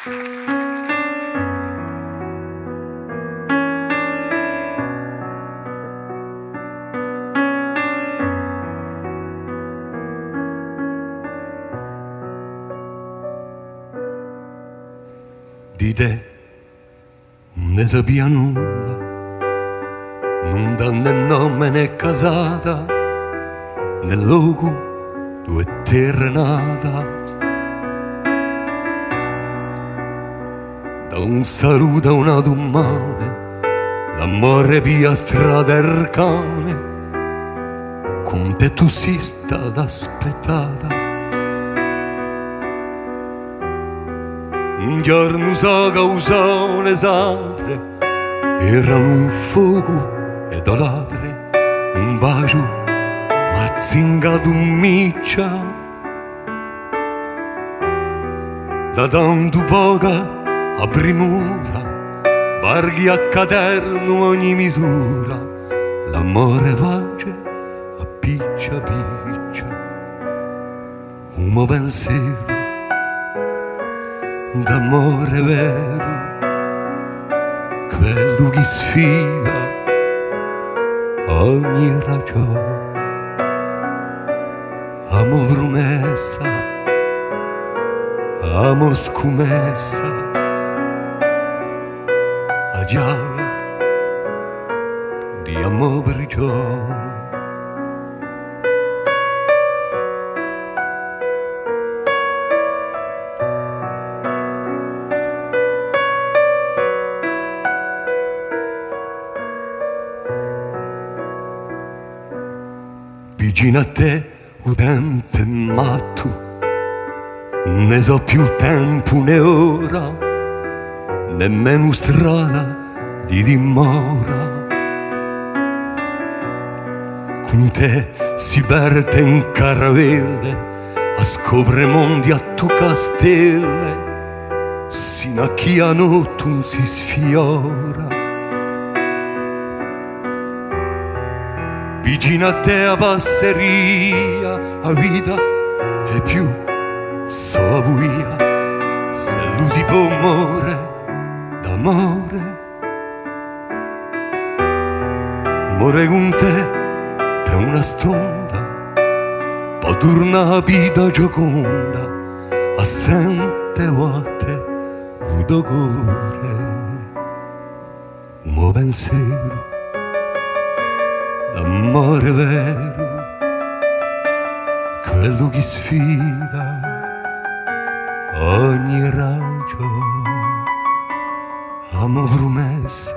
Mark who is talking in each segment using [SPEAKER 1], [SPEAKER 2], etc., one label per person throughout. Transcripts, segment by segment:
[SPEAKER 1] Di te non ne sapia nulla, non dà né nome né casata, né luogo dove terra nata. Da un saluto a una domane, l'amore via strada e cane, con te tu si stata aspettata. Un giorno sa causone sacre, erano un fuoco e dolare, un bacio ma zingato un miccia. Da tanto poca a primura, barghi a caderno ogni misura, l'amore face a piccia piccia, un pensiero d'amore vero, quello che sfida ogni ragione. Amo promessa, amo scommessa, a chiave di amore prigione. Vicino a te un tempo è matto, ne so più tempo né ora, nemmeno strada di dimora. Con te si perde in caravelle, a scopre mondi a tu castelle, sino a chi a notte non si sfiora. Vicino a te a passeria, a vita è più savoia, se lui si può amore d'amore. More con te per una stonda, poi torna a vita gioconda, assente volte un cuore, un mio pensiero d'amore vero, quello che sfida ogni ragione. Amo promessa,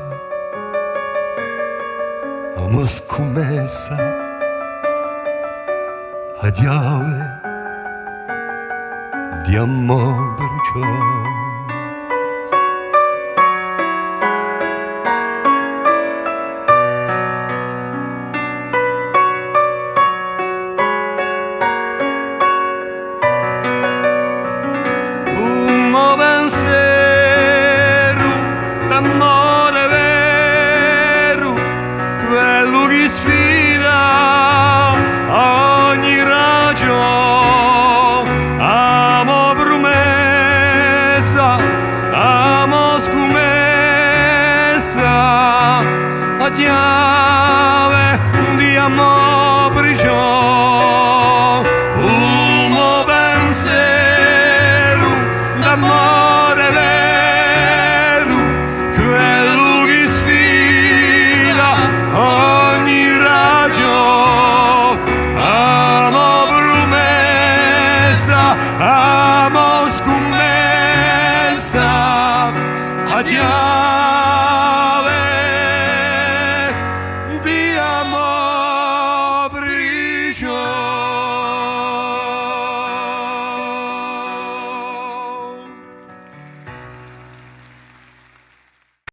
[SPEAKER 1] amo scommessa, a chiave di amore perciò.
[SPEAKER 2] D'amore vero, quello che sfida ogni ragione. Amo promessa, amo scommessa, a chiave di amore prigione. Un mio pensiero d'amore vero, quello che sfida ogni ragione. Amo promessa, amo scommessa, a chiave